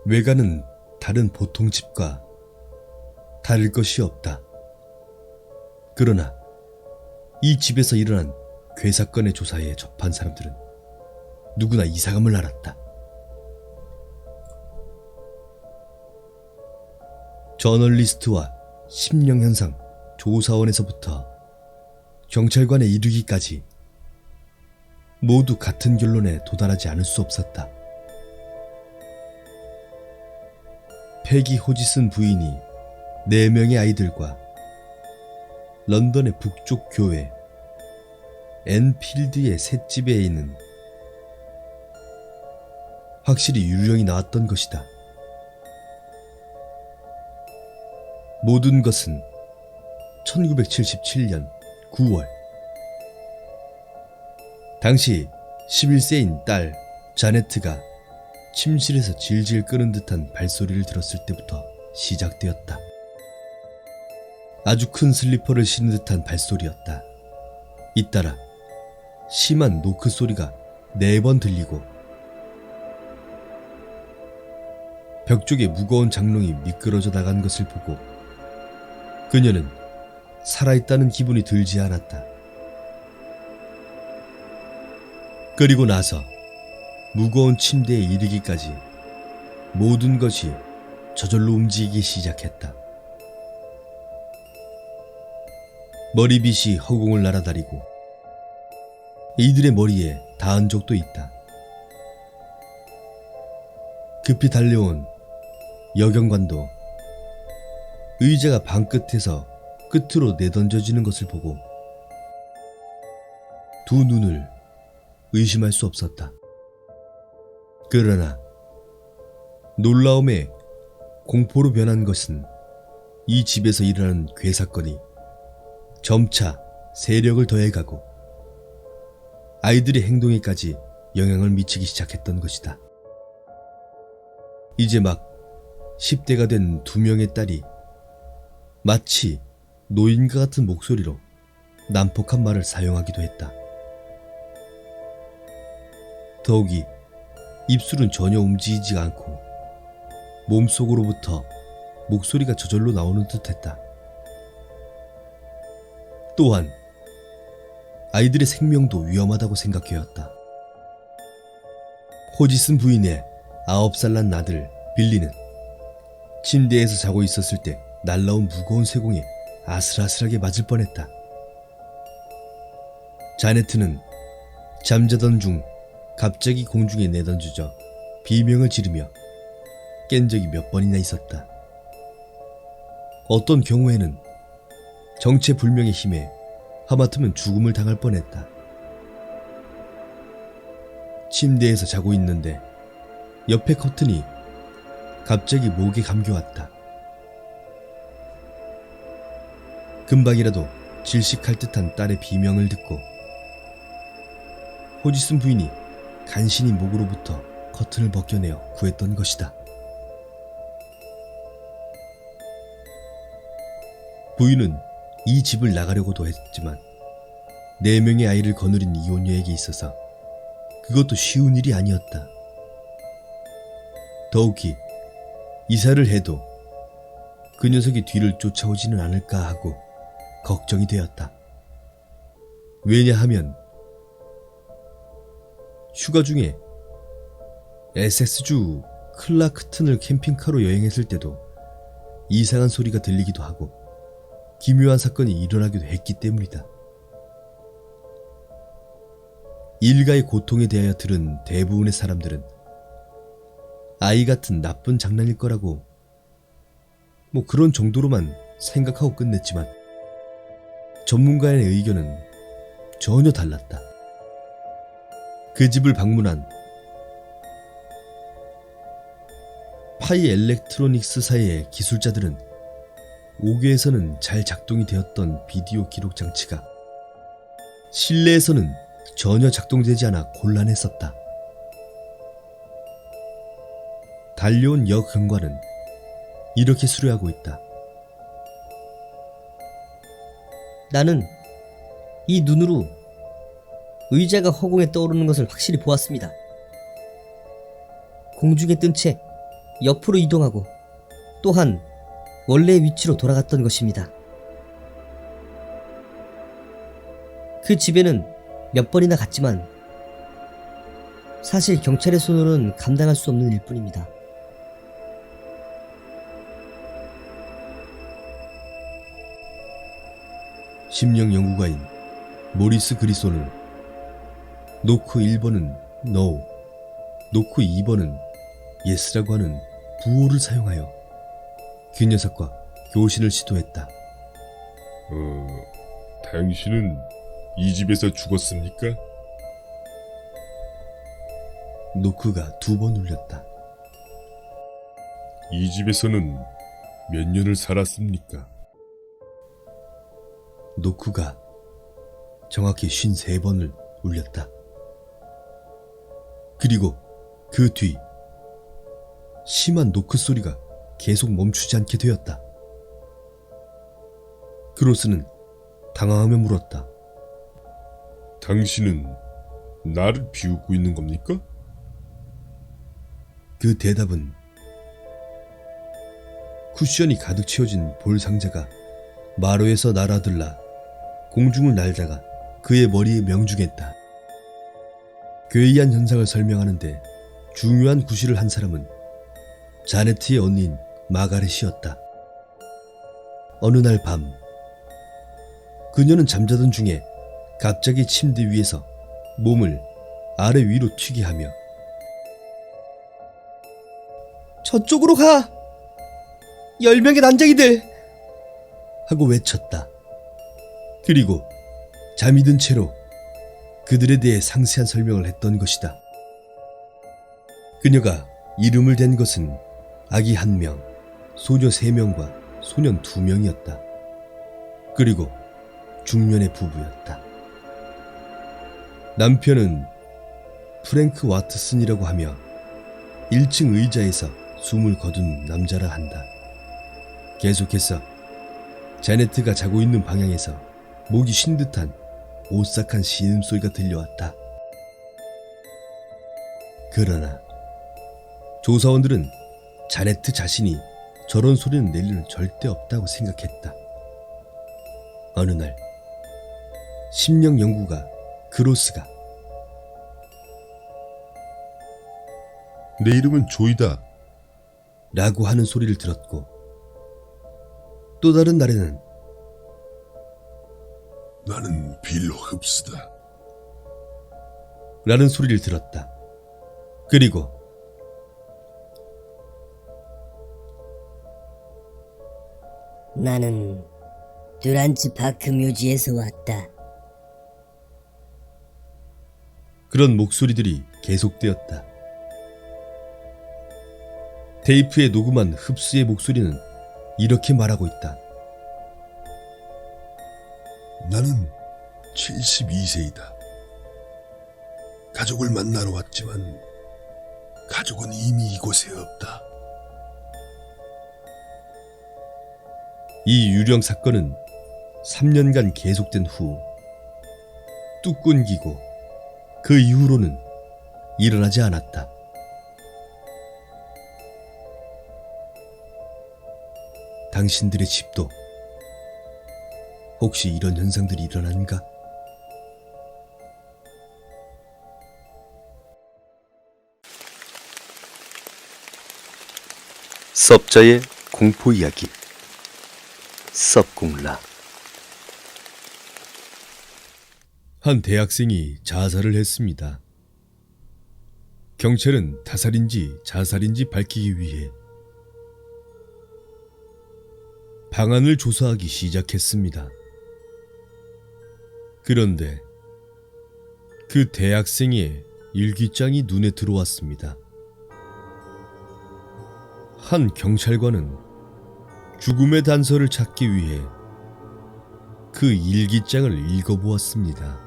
외관은 다른 보통 집과 다를 것이 없다. 그러나 이 집에서 일어난 괴사건의 조사에 접한 사람들은 누구나 이상함을 알았다. 저널리스트와 심령현상 조사원에서부터 경찰관에 이르기까지 모두 같은 결론에 도달하지 않을 수 없었다. 패기 호지슨 부인이 4명의 아이들과 런던의 북쪽 교회 앤필드의 셋집에 있는 확실히 유령이 나왔던 것이다. 모든 것은 1977년 9월 당시 11세인 딸 자네트가 침실에서 질질 끄는 듯한 발소리를 들었을 때부터 시작되었다. 아주 큰 슬리퍼를 신은 듯한 발소리였다. 잇따라 심한 노크 소리가 4번 들리고 벽 쪽에 무거운 장롱이 미끄러져 나간 것을 보고 그녀는 살아있다는 기분이 들지 않았다. 그리고 나서 무거운 침대에 이르기까지 모든 것이 저절로 움직이기 시작했다. 머리빗이 허공을 날아다니고 이들의 머리에 닿은 적도 있다. 급히 달려온 여경관도 의자가 방끝에서 끝으로 내던져지는 것을 보고 두 눈을 의심할 수 없었다. 그러나 놀라움에 공포로 변한 것은 이 집에서 일어나는 괴사건이 점차 세력을 더해가고 아이들의 행동에까지 영향을 미치기 시작했던 것이다. 이제 막 10대가 된 2명의 딸이 마치 노인과 같은 목소리로 난폭한 말을 사용하기도 했다. 더욱이 입술은 전혀 움직이지 않고 몸속으로부터 목소리가 저절로 나오는 듯했다. 또한 아이들의 생명도 위험하다고 생각해왔다. 호지슨 부인의 9살 난 아들 빌리는 침대에서 자고 있었을 때 날라온 무거운 쇠공에 아슬아슬하게 맞을 뻔했다. 자네트는 잠자던 중 갑자기 공중에 내던져져 비명을 지르며 깬 적이 몇 번이나 있었다. 어떤 경우에는 정체불명의 힘에 하마터면 죽음을 당할 뻔했다. 침대에서 자고 있는데 옆에 커튼이 갑자기 목에 감겨왔다. 금방이라도 질식할 듯한 딸의 비명을 듣고 호지슨 부인이 간신히 목으로부터 커튼을 벗겨내어 구했던 것이다. 부인은 이 집을 나가려고도 했지만 4명의 아이를 거느린 이혼녀에게 있어서 그것도 쉬운 일이 아니었다. 더욱이 이사를 해도 그 녀석이 뒤를 쫓아오지는 않을까 하고 걱정이 되었다. 왜냐하면 휴가 중에 에섹스주 클라크튼을 캠핑카로 여행했을 때도 이상한 소리가 들리기도 하고 기묘한 사건이 일어나기도 했기 때문이다. 일가의 고통에 대하여 들은 대부분의 사람들은 아이 같은 나쁜 장난일 거라고 뭐 그런 정도로만 생각하고 끝냈지만 전문가의 의견은 전혀 달랐다. 그 집을 방문한 파이 엘렉트로닉스사의 기술자들은 5개에서는 잘 작동이 되었던 비디오 기록 장치가 실내에서는 전혀 작동되지 않아 곤란했었다. 달려온 여경관은 이렇게 수료하고 있다. 나는 이 눈으로 의자가 허공에 떠오르는 것을 확실히 보았습니다. 공중에 뜬 채 옆으로 이동하고 또한 원래의 위치로 돌아갔던 것입니다. 그 집에는 몇 번이나 갔지만 사실 경찰의 손으로는 감당할 수 없는 일뿐입니다. 심령 연구가인 모리스 그리소는 노크 1번은 No, 노크 2번은 Yes라고 하는 부호를 사용하여 그 녀석과 교신을 시도했다. 당신은 이 집에서 죽었습니까? 노크가 2번 울렸다. 이 집에서는 몇 년을 살았습니까? 노크가 정확히 53번을 울렸다. 그리고 그 뒤 심한 노크 소리가 계속 멈추지 않게 되었다. 그로스는 당황하며 물었다. 당신은 나를 비웃고 있는 겁니까? 그 대답은 쿠션이 가득 채워진 볼 상자가 마루에서 날아들라 공중을 날다가 그의 머리에 명중했다. 괴이한 현상을 설명하는데 중요한 구실을 한 사람은 자네트의 언니인 마가렛이었다. 어느 날 밤, 그녀는 잠자던 중에 갑자기 침대 위에서 몸을 아래 위로 튀게 하며 저쪽으로 가! 10명의 난쟁이들! 하고 외쳤다. 그리고 잠이 든 채로 그들에 대해 상세한 설명을 했던 것이다. 그녀가 이름을 댄 것은 아기 1명, 소녀 3명과 소년 2명이었다. 그리고 중년의 부부였다. 남편은 프랭크 와트슨이라고 하며 1층 의자에서 숨을 거둔 남자라 한다. 계속해서 자네트가 자고 있는 방향에서 목이 쉰 듯한 오싹한 신음소리가 들려왔다. 그러나 조사원들은 자네트 자신이 저런 소리는 낼 일은 절대 없다고 생각했다. 어느 날 심령 연구가 그로스가 내 이름은 조이다. 라고 하는 소리를 들었고, 또 다른 날에는 나는 빌로 흡스다. 라는 소리를 들었다. 그리고 나는 듀란츠 파크 묘지에서 왔다. 그런 목소리들이 계속되었다. 테이프에 녹음한 흡수의 목소리는 이렇게 말하고 있다. 나는 72세이다. 가족을 만나러 왔지만 가족은 이미 이곳에 없다. 이 유령 사건은 3년간 계속된 후 뚝 끊기고 그 이후로는 일어나지 않았다. 당신들의 집도 혹시 이런 현상들이 일어난가? 섭자의 공포 이야기 섭공라. 한 대학생이 자살을 했습니다. 경찰은 타살인지 자살인지 밝히기 위해 방안을 조사하기 시작했습니다. 그런데 그 대학생의 일기장이 눈에 들어왔습니다. 한 경찰관은 죽음의 단서를 찾기 위해 그 일기장을 읽어보았습니다.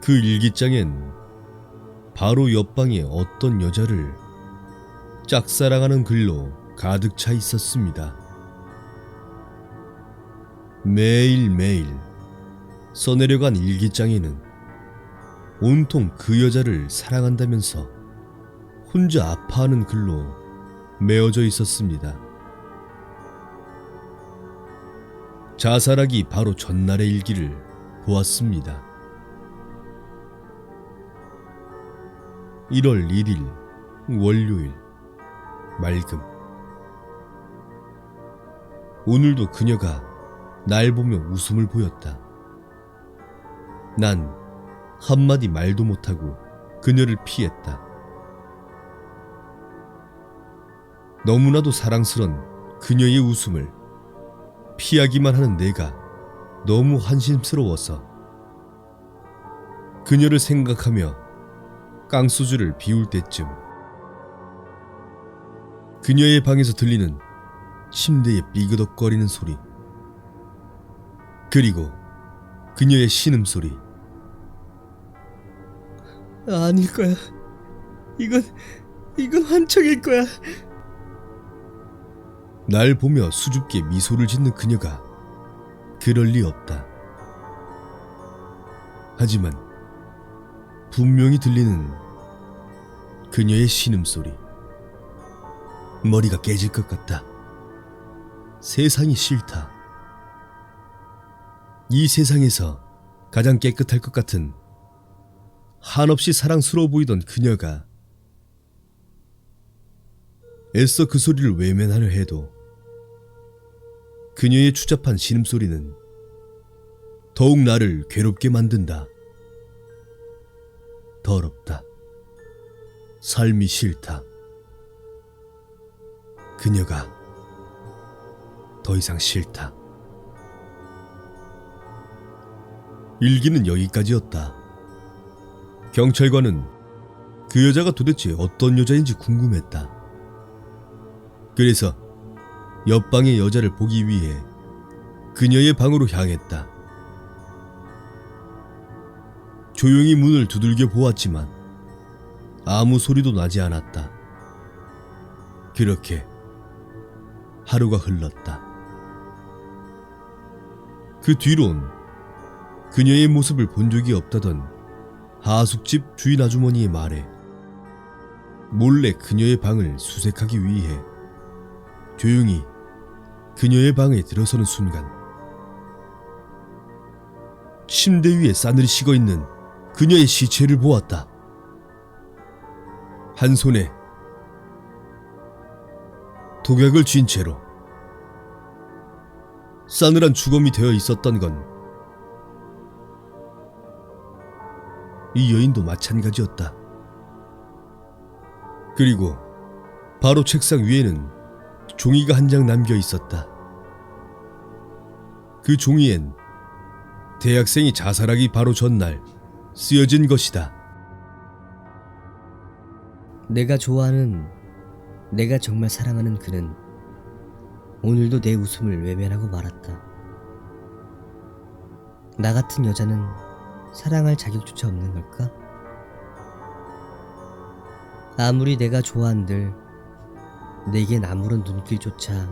그 일기장엔 바로 옆방에 어떤 여자를 짝사랑하는 글로 가득 차 있었습니다. 매일매일 써내려간 일기장에는 온통 그 여자를 사랑한다면서 혼자 아파하는 글로 메어져 있었습니다. 자살하기 바로 전날의 일기를 보았습니다. 1월 1일 월요일 맑음. 오늘도 그녀가 날 보며 웃음을 보였다. 난 한마디 말도 못하고 그녀를 피했다. 너무나도 사랑스런 그녀의 웃음을 피하기만 하는 내가 너무 한심스러워서 그녀를 생각하며 깡소주를 비울 때쯤 그녀의 방에서 들리는 침대의 삐그덕거리는 소리, 그리고 그녀의 신음소리. 아닐 거야. 이건 환청일 거야. 날 보며 수줍게 미소를 짓는 그녀가 그럴 리 없다. 하지만 분명히 들리는 그녀의 신음소리. 머리가 깨질 것 같다. 세상이 싫다. 이 세상에서 가장 깨끗할 것 같은 한없이 사랑스러워 보이던 그녀가 애써 그 소리를 외면하려 해도 그녀의 추잡한 신음소리는 더욱 나를 괴롭게 만든다. 더럽다. 삶이 싫다. 그녀가 더 이상 싫다. 일기는 여기까지였다. 경찰관은 그 여자가 도대체 어떤 여자인지 궁금했다. 그래서 옆방의 여자를 보기 위해 그녀의 방으로 향했다. 조용히 문을 두들겨 보았지만 아무 소리도 나지 않았다. 그렇게 하루가 흘렀다. 그 뒤론 그녀의 모습을 본 적이 없다던 하숙집 주인 아주머니의 말에 몰래 그녀의 방을 수색하기 위해 조용히 그녀의 방에 들어서는 순간 침대 위에 싸늘히 식어있는 그녀의 시체를 보았다. 한 손에 독약을 쥔 채로 싸늘한 주검이 되어 있었던 건 이 여인도 마찬가지였다. 그리고 바로 책상 위에는 종이가 한 장 남겨 있었다. 그 종이엔 대학생이 자살하기 바로 전날 쓰여진 것이다. 내가 좋아하는, 내가 정말 사랑하는 그는 오늘도 내 웃음을 외면하고 말았다. 나 같은 여자는 사랑할 자격조차 없는 걸까? 아무리 내가 좋아한들 내겐 아무런 눈길조차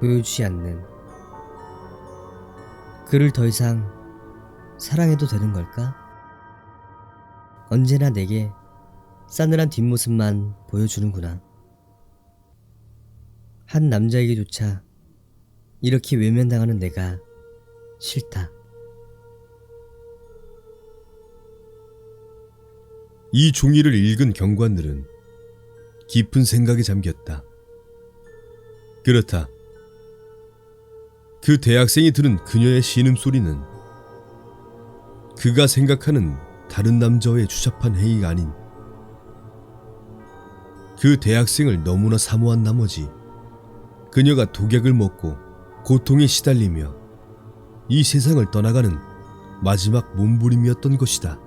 보여주지 않는 그를 더 이상 사랑해도 되는 걸까? 언제나 내게 싸늘한 뒷모습만 보여주는구나. 한 남자에게조차 이렇게 외면당하는 내가 싫다. 이 종이를 읽은 경관들은 깊은 생각에 잠겼다. 그렇다. 그 대학생이 들은 그녀의 신음소리는 그가 생각하는 다른 남자와의 추잡한 행위가 아닌 그 대학생을 너무나 사모한 나머지 그녀가 독약을 먹고 고통에 시달리며 이 세상을 떠나가는 마지막 몸부림이었던 것이다.